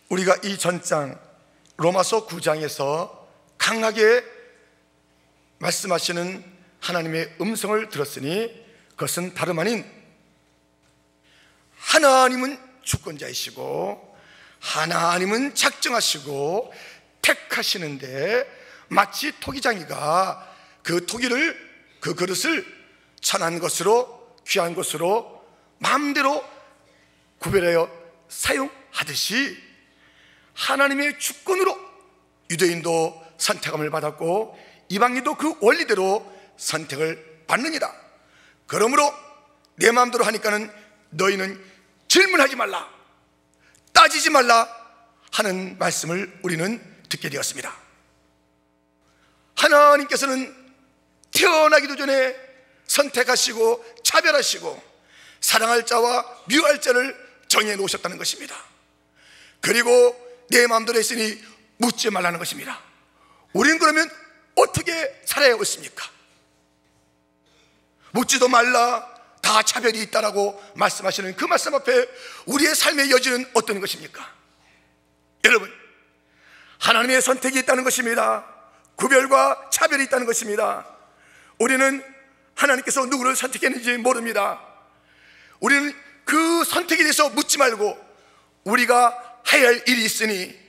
우리가 이 전장 로마서 9장에서 강하게 말씀하시는 하나님의 음성을 들었으니 그것은 다름 아닌 하나님은 주권자이시고 하나님은 작정하시고 택하시는데 마치 토기장이가 그 토기를, 그 그릇을 천한 것으로, 귀한 것으로 마음대로 구별하여 사용하듯이 하나님의 주권으로 유대인도 선택함을 받았고 이방인도 그 원리대로 선택을 받느니라. 그러므로 내 마음대로 하니까는 너희는 질문하지 말라, 따지지 말라 하는 말씀을 우리는 듣게 되었습니다. 하나님께서는 태어나기도 전에 선택하시고 차별하시고 사랑할 자와 미워할 자를 정해 놓으셨다는 것입니다. 그리고 내 마음대로 했으니 묻지 말라는 것입니다. 우리는 그러면 어떻게 살아야 옳습니까? 묻지도 말라, 다 차별이 있다라고 말씀하시는 그 말씀 앞에 우리의 삶의 여지는 어떤 것입니까? 여러분, 하나님의 선택이 있다는 것입니다. 구별과 차별이 있다는 것입니다. 우리는 하나님께서 누구를 선택했는지 모릅니다. 우리는 그 선택에 대해서 묻지 말고 우리가 해야 할 일이 있으니,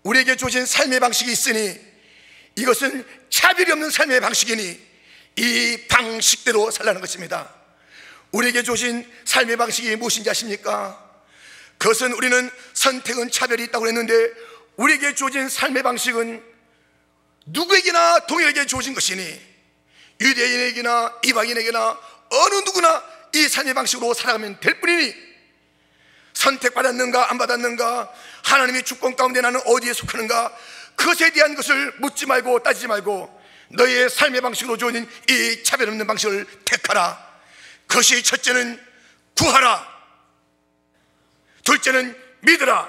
우리에게 주어진 삶의 방식이 있으니 이것은 차별이 없는 삶의 방식이니 이 방식대로 살라는 것입니다. 우리에게 주어진 삶의 방식이 무엇인지 아십니까? 그것은 우리는 선택은 차별이 있다고 했는데 우리에게 주어진 삶의 방식은 누구에게나 동일하게 주어진 것이니 유대인에게나 이방인에게나 어느 누구나 이 삶의 방식으로 살아가면 될 뿐이니 선택받았는가 안 받았는가, 하나님의 주권 가운데 나는 어디에 속하는가, 그것에 대한 것을 묻지 말고 따지지 말고 너의 삶의 방식으로 주어진 이 차별 없는 방식을 택하라. 그것이 첫째는 구하라, 둘째는 믿으라,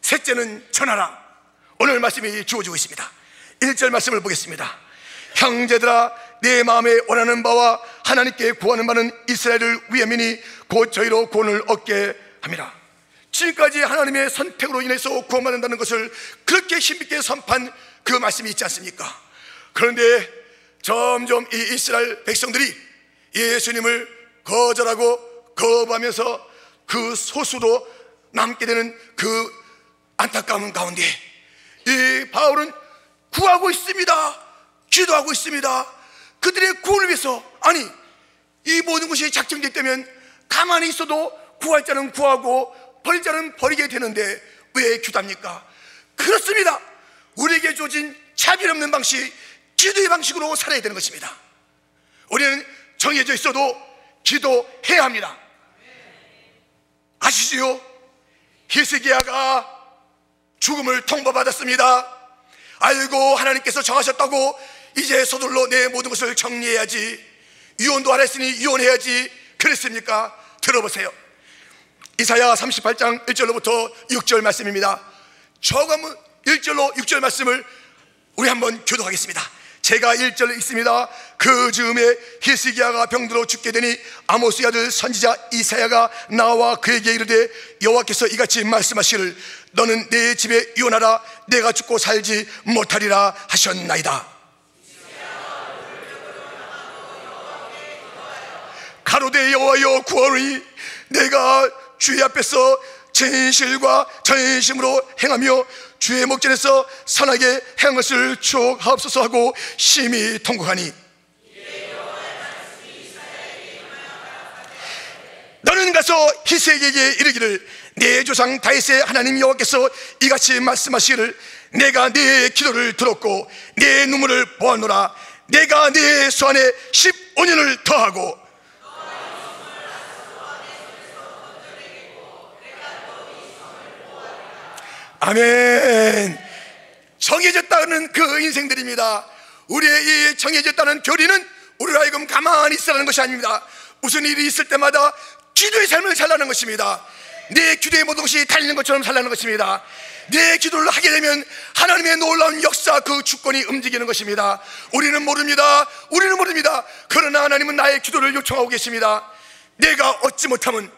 셋째는 전하라. 오늘 말씀이 주어지고 있습니다. 1절 말씀을 보겠습니다. 형제들아, 내 마음에 원하는 바와 하나님께 구하는 바는 이스라엘을 위함이니 곧 저희로 구원을 얻게 함이라. 지금까지 하나님의 선택으로 인해서 구원받는다는 것을 그렇게 힘있게 선포한 그 말씀이 있지 않습니까? 그런데 점점 이 이스라엘 백성들이 예수님을 거절하고 거부하면서 그 소수로 남게 되는 그 안타까운 가운데 이 바울은 구하고 있습니다. 기도하고 있습니다. 그들의 구원을 위해서, 아니 이 모든 것이 작정됐다면 가만히 있어도 구할 자는 구하고 버릴 자는 버리게 되는데 왜 기도합니까? 그렇습니다. 우리에게 주어진 차별 없는 방식, 기도의 방식으로 살아야 되는 것입니다. 우리는 정해져 있어도 기도해야 합니다. 아시지요? 히스기야가 죽음을 통보받았습니다. 알고 하나님께서 정하셨다고 이제 서둘러 내 모든 것을 정리해야지, 유언도 안 했으니 유언해야지 그랬습니까? 들어보세요. 이사야 38장 1절로부터 6절 말씀입니다. 저가문 1절로 6절 말씀을 우리 한번 교독하겠습니다. 제가 1절 있습니다. 그 즈음에 히스기야가 병들어 죽게 되니 아모스의 아들 선지자 이사야가 나와 그에게 이르되 여호와께서 이같이 말씀하시를 너는 내 집에 유언하라. 내가 죽고 살지 못하리라 하셨나이다. 가로되 여호와여 구하오니 내가 주의 앞에서 진실과 전심으로 행하며 주의 목전에서 선하게 행한 것을 추억하옵소서 하고 심히 통곡하니 너는 가서 히스기야에게 이르기를 내 조상 다윗의 하나님 여호와께서 이같이 말씀하시기를 내가 네 기도를 들었고 네 눈물을 보았노라. 내가 네 소안에 15년을 더하고 아멘. 정해졌다는 그 인생들입니다. 우리의 이 정해졌다는 교리는 우리로 하여금 가만히 있으라는 것이 아닙니다. 무슨 일이 있을 때마다 기도의 삶을 살라는 것입니다. 내 기도의 모든 것이 달리는 것처럼 살라는 것입니다. 내 기도를 하게 되면 하나님의 놀라운 역사, 그 주권이 움직이는 것입니다. 우리는 모릅니다. 그러나 하나님은 나의 기도를 요청하고 계십니다. 내가 얻지 못하면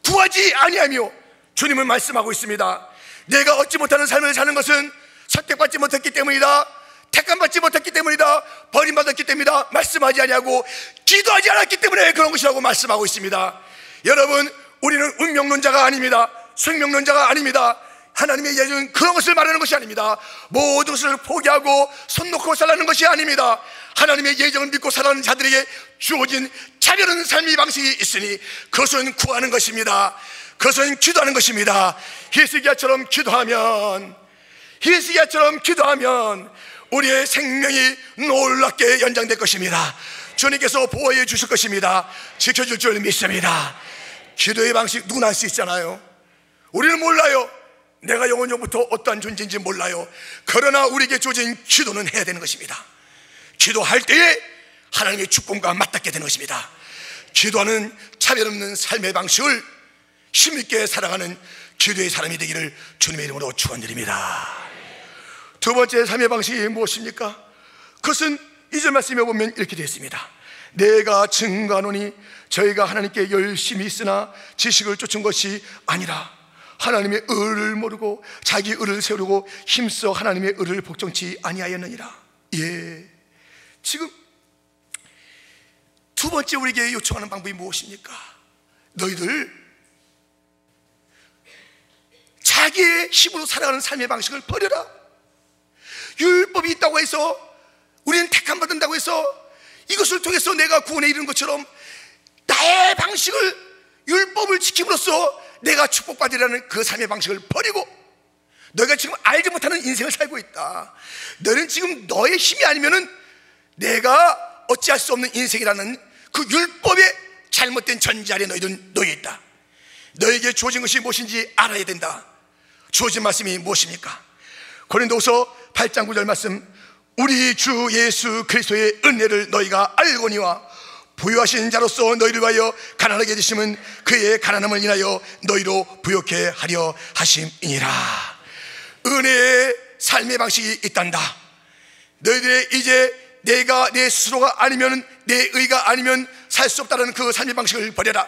구하지 아니하며 주님은 말씀하고 있습니다. 내가 얻지 못하는 삶을 사는 것은 선택받지 못했기 때문이다, 택함받지 못했기 때문이다, 버림받았기 때문이다 말씀하지 아니하고 기도하지 않았기 때문에 그런 것이라고 말씀하고 있습니다. 여러분, 우리는 운명론자가 아닙니다. 생명론자가 아닙니다. 하나님의 예정은 그런 것을 말하는 것이 아닙니다. 모든 것을 포기하고 손 놓고 살라는 것이 아닙니다. 하나님의 예정을 믿고 살아가는 자들에게 주어진 차별한 삶의 방식이 있으니 그것은 구하는 것입니다. 그것은 기도하는 것입니다. 히스기야처럼 기도하면 우리의 생명이 놀랍게 연장될 것입니다. 주님께서 보호해 주실 것입니다. 지켜줄 줄 믿습니다. 기도의 방식 누구나 할 수 있잖아요. 우리는 몰라요. 내가 영원히부터 어떠한 존재인지 몰라요. 그러나 우리에게 주어진 기도는 해야 되는 것입니다. 기도할 때에 하나님의 축복과 맞닿게 되는 것입니다. 기도하는 차별 없는 삶의 방식을 힘있게 살아가는 기도의 사람이 되기를 주님의 이름으로 축원드립니다. 두 번째 삶의 방식이 무엇입니까? 그것은 2절 말씀에 보면 이렇게 되어 있습니다. 내가 증거하노니 저희가 하나님께 열심히 있으나 지식을 쫓은 것이 아니라 하나님의 의를 모르고 자기 의를 세우려고 힘써 하나님의 의를 복종치 아니하였느니라. 예, 지금 두 번째 우리에게 요청하는 방법이 무엇입니까? 너희들 자기의 힘으로 살아가는 삶의 방식을 버려라. 율법이 있다고 해서, 우리는 택함 받는다고 해서 이것을 통해서 내가 구원에 이르는 것처럼 나의 방식을, 율법을 지킴으로써 내가 축복받으라는 그 삶의 방식을 버리고 너희가 지금 알지 못하는 인생을 살고 있다. 너는 지금 너의 힘이 아니면은 내가 어찌할 수 없는 인생이라는 그 율법의 잘못된 전제 아래 너희들은 놓여 있다. 너에게 주어진 것이 무엇인지 알아야 된다. 주어진 말씀이 무엇입니까? 고린도후서 8장 9절 말씀, 우리 주 예수 그리스도의 은혜를 너희가 알거니와 부유하신 자로서 너희를 위하여 가난하게 되심은 그의 가난함을 인하여 너희로 부욕해 하려 하심이니라. 은혜의 삶의 방식이 있단다. 너희들의 이제 내가 내 스스로가 아니면, 내 의가 아니면 살 수 없다는 그 삶의 방식을 버려라.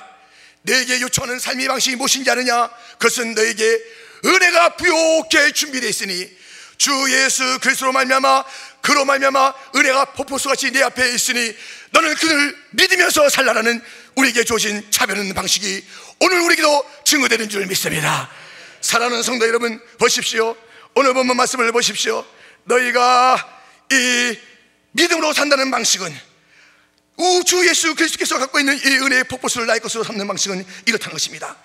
너에게 요청하는 삶의 방식이 무엇인지 아느냐? 그것은 너에게 은혜가 부욕해 준비되어 있으니 주 예수 그리스도로 말미암아, 그로 말미암아 은혜가 폭포수같이 내 앞에 있으니 너는 그를 믿으면서 살라라는 우리에게 주어진 차별 없는 방식이 오늘 우리에게도 증거되는 줄 믿습니다. 사랑하는 성도 여러분, 보십시오. 오늘 본문 말씀을 보십시오. 너희가 이 믿음으로 산다는 방식은, 주 예수 그리스도께서 갖고 있는 이 은혜의 폭포수를 나의 것으로 삼는 방식은 이렇다는 것입니다.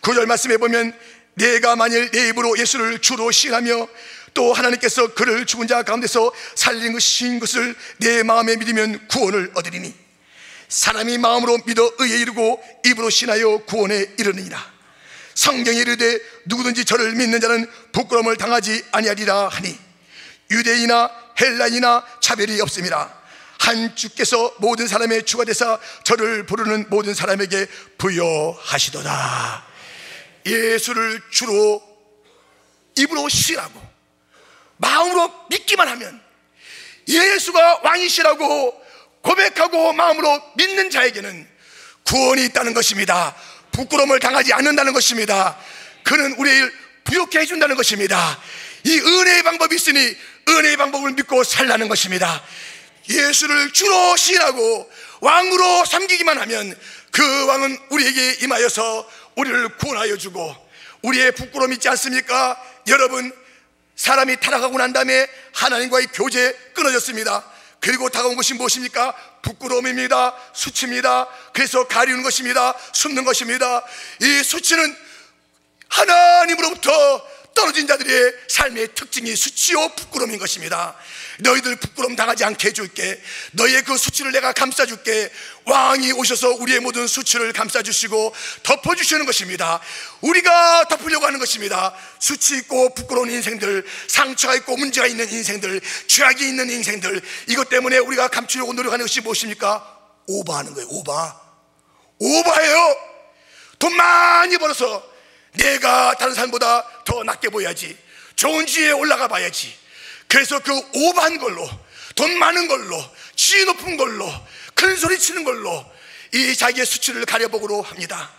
9절 말씀에 보면 내가 만일 내 입으로 예수를 주로 시인하며 또 하나님께서 그를 죽은 자 가운데서 살린 것을 내 마음에 믿으면 구원을 얻으리니 사람이 마음으로 믿어 의에 이르고 입으로 신하여 구원에 이르느니라. 성경에 이르되 누구든지 저를 믿는 자는 부끄러움을 당하지 아니하리라 하니 유대인이나 헬라인이나 차별이 없음이라. 한 주께서 모든 사람의 주가 되사 저를 부르는 모든 사람에게 부여하시도다. 예수를 주로 입으로 시인하고 마음으로 믿기만 하면, 예수가 왕이시라고 고백하고 마음으로 믿는 자에게는 구원이 있다는 것입니다. 부끄러움을 당하지 않는다는 것입니다. 그는 우리를 부욕해 해준다는 것입니다. 이 은혜의 방법이 있으니 은혜의 방법을 믿고 살라는 것입니다. 예수를 주로 시인하고 왕으로 섬기기만 하면 그 왕은 우리에게 임하여서 우리를 구원하여 주고, 우리의 부끄러움이 있지 않습니까? 여러분, 사람이 타락하고 난 다음에 하나님과의 교제 끊어졌습니다. 그리고 다가온 것이 무엇입니까? 부끄러움입니다. 수치입니다. 그래서 가리우는 것입니다. 숨는 것입니다. 이 수치는 하나님으로부터 떨어진 자들의 삶의 특징이 수치요 부끄러움인 것입니다. 너희들 부끄러움 당하지 않게 해줄게. 너희의 그 수치를 내가 감싸줄게. 왕이 오셔서 우리의 모든 수치를 감싸주시고 덮어주시는 것입니다. 우리가 덮으려고 하는 것입니다. 수치 있고 부끄러운 인생들, 상처가 있고 문제가 있는 인생들, 죄악이 있는 인생들, 이것 때문에 우리가 감추려고 노력하는 것이 무엇입니까? 오버하는 거예요. 오버해요. 돈 많이 벌어서 내가 다른 사람보다 더 낫게 보여야지, 좋은 지위에 올라가 봐야지. 그래서 그 오버한 걸로, 돈 많은 걸로, 지위 높은 걸로, 큰 소리 치는 걸로 이 자기의 수치를 가려보고로 합니다.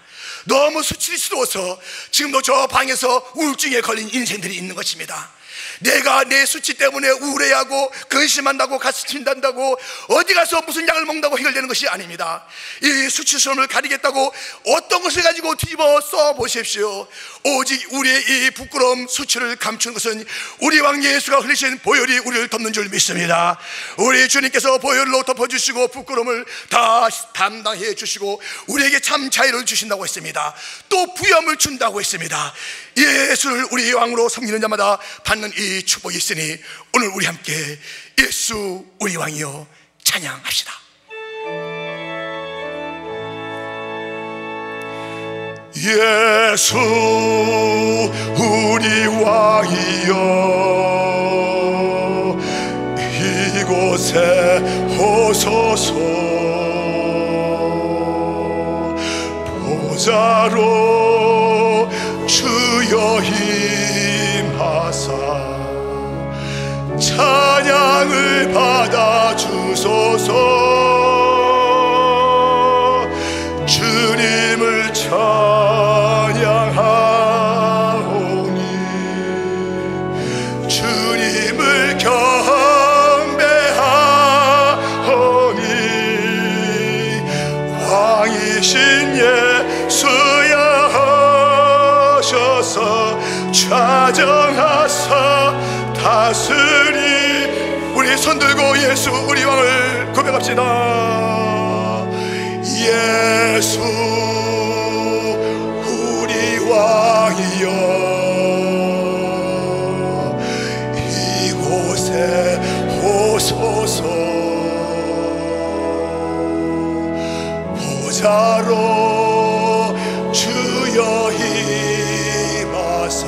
너무 수치스러워서 지금도 저 방에서 우울증에 걸린 인생들이 있는 것입니다. 내가 내 수치 때문에 우울해하고 근심한다고 가스친다고 어디 가서 무슨 약을 먹는다고 해결되는 것이 아닙니다. 이 수치스러움을 가리겠다고 어떤 것을 가지고 뒤집어 써보십시오. 오직 우리의 이 부끄러움 수치를 감추는 것은 우리 왕 예수가 흘리신 보혈이 우리를 덮는 줄 믿습니다. 우리 주님께서 보혈로 덮어주시고 부끄러움을 다 담당해 주시고 우리에게 참 자유를 주신다고 했습니다. 또 부여함을 준다고 했습니다. 예수를 우리 왕으로 섬기는 자마다 받는 이 축복이 있으니 오늘 우리 함께 예수 우리 왕이여 찬양합시다. 예수 우리 왕이여 이곳에 오소서 보좌로 주여 임하사 찬양을 받아 주소서. 주님을 찬양하오니 주님을 경배하오니 왕이신 예수여 하셔서 좌정하사 다스리. 우리 손들고 예수 우리 왕을 고백합시다. 예수 우리 왕이여 이곳에 오소서 보좌로 주여 임하사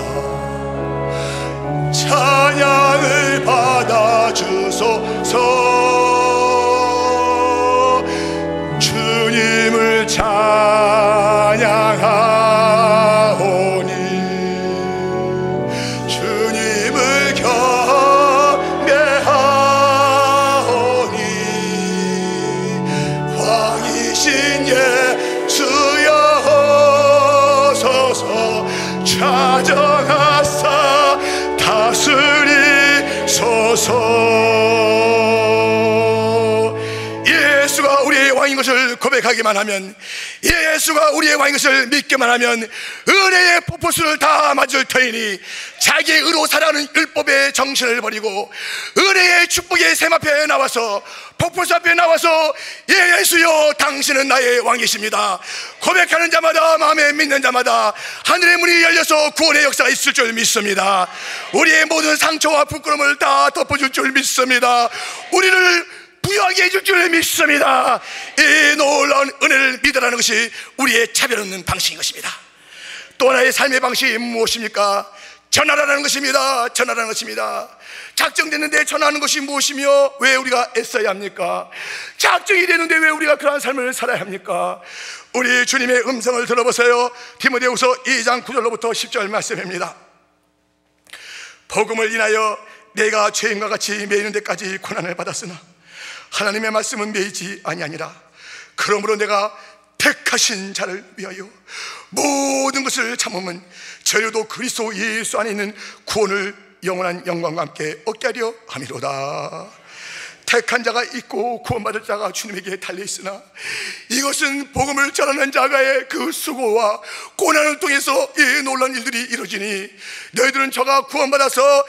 찬양을 받아 주소서. 주님을 찬양하오니 주님을 경배하오니 왕이신 예수여 하소서 좌정하사 다스리소서. 예수가 우리의 왕인 것을 고백하기만 하면, 예수가 우리의 왕인 것을 믿기만 하면 은혜의 폭포수를 다 맞을 터이니 자기의 의로 살아가는 율법의 정신을 버리고 은혜의 축복의 샘 앞에 나와서 폭포수 앞에 나와서 예수여 당신은 나의 왕이십니다 고백하는 자마다, 마음에 믿는 자마다 하늘의 문이 열려서 구원의 역사가 있을 줄 믿습니다. 우리의 모든 상처와 부끄러움을 다 덮어줄 줄 믿습니다. 우리를 부유하게 해줄 줄 믿습니다. 이 놀라운 은혜를 믿으라는 것이 우리의 차별 없는 방식인 것입니다. 또 하나의 삶의 방식이 무엇입니까? 전하라는 것입니다. 전하라는 것입니다. 작정됐는데 전하는 것이 무엇이며 왜 우리가 애써야 합니까? 작정이 되는데 왜 우리가 그러한 삶을 살아야 합니까? 우리 주님의 음성을 들어보세요. 디모데후서 2장 9절로부터 10절 말씀입니다. 복음을 인하여 내가 죄인과 같이 매이는 데까지 고난을 받았으나 하나님의 말씀은 매이지 아니하니라. 그러므로 내가 택하신 자를 위하여 모든 것을 참으면 저희도 그리스도 예수 안에 있는 구원을 영원한 영광과 함께 얻게 하려 함이로다. 택한 자가 있고 구원받을 자가 주님에게 달려있으나 이것은 복음을 전하는 자가의 그 수고와 고난을 통해서 이 놀라운 일들이 이루어지니 너희들은 저가 구원받아서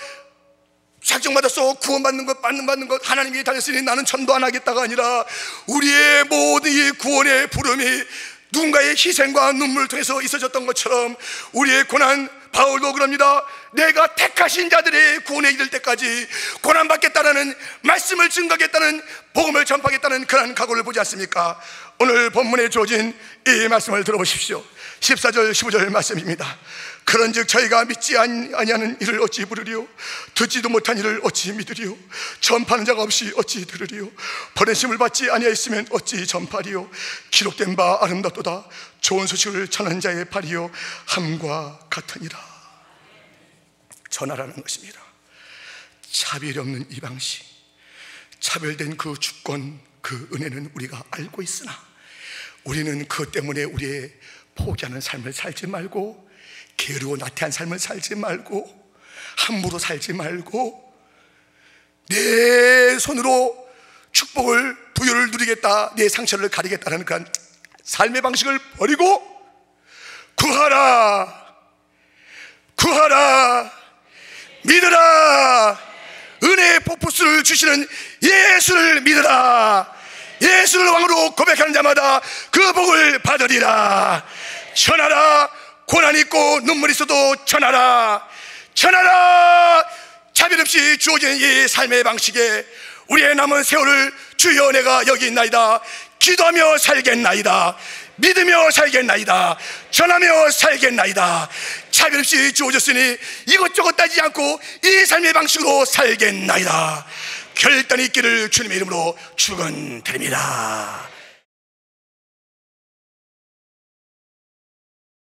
작정받아서 구원받는 것, 받는 것 하나님이 달렸으니 나는 전도 안 하겠다가 아니라 우리의 모든 이 구원의 부름이 누군가의 희생과 눈물을 통해서 있어졌던 것처럼 우리의 고난, 바울도 그럽니다. 내가 택하신 자들의 구원에 이를 때까지 고난받겠다라는 말씀을 증거하겠다는, 복음을 전파하겠다는 그런 각오를 보지 않습니까? 오늘 본문에 주어진 이 말씀을 들어보십시오. 14절 15절 말씀입니다. 그런즉 저희가 믿지 아니하는 이를 어찌 부르리요? 듣지도 못한 이를 어찌 믿으리요? 전파하는 자가 없이 어찌 들으리요? 버리심을 받지 아니하였으면 어찌 전파리요? 기록된 바 아름답도다. 좋은 소식을 전하는 자의 발이요 함과 같으니라. 전하라는 것입니다. 차별이 없는 이 방식, 차별된 그 주권, 그 은혜는 우리가 알고 있으나 우리는 그것 때문에 우리의 포기하는 삶을 살지 말고, 게으르고 나태한 삶을 살지 말고, 함부로 살지 말고, 내 손으로 축복을, 부여를 누리겠다, 내 상처를 가리겠다는 그런 삶의 방식을 버리고 구하라, 구하라, 믿으라, 은혜의 폭포수를 주시는 예수를 믿으라. 예수를 왕으로 고백하는 자마다 그 복을 받으리라. 전하라, 고난 있고 눈물 있어도 전하라, 전하라. 차별 없이 주어진 이 삶의 방식에 우리의 남은 세월을 주여 내가 여기 있나이다, 기도하며 살겠나이다, 믿으며 살겠나이다, 전하며 살겠나이다. 차별 없이 주어졌으니 이것저것 따지지 않고 이 삶의 방식으로 살겠나이다. 결단이 있기를 주님의 이름으로 축원드립니다.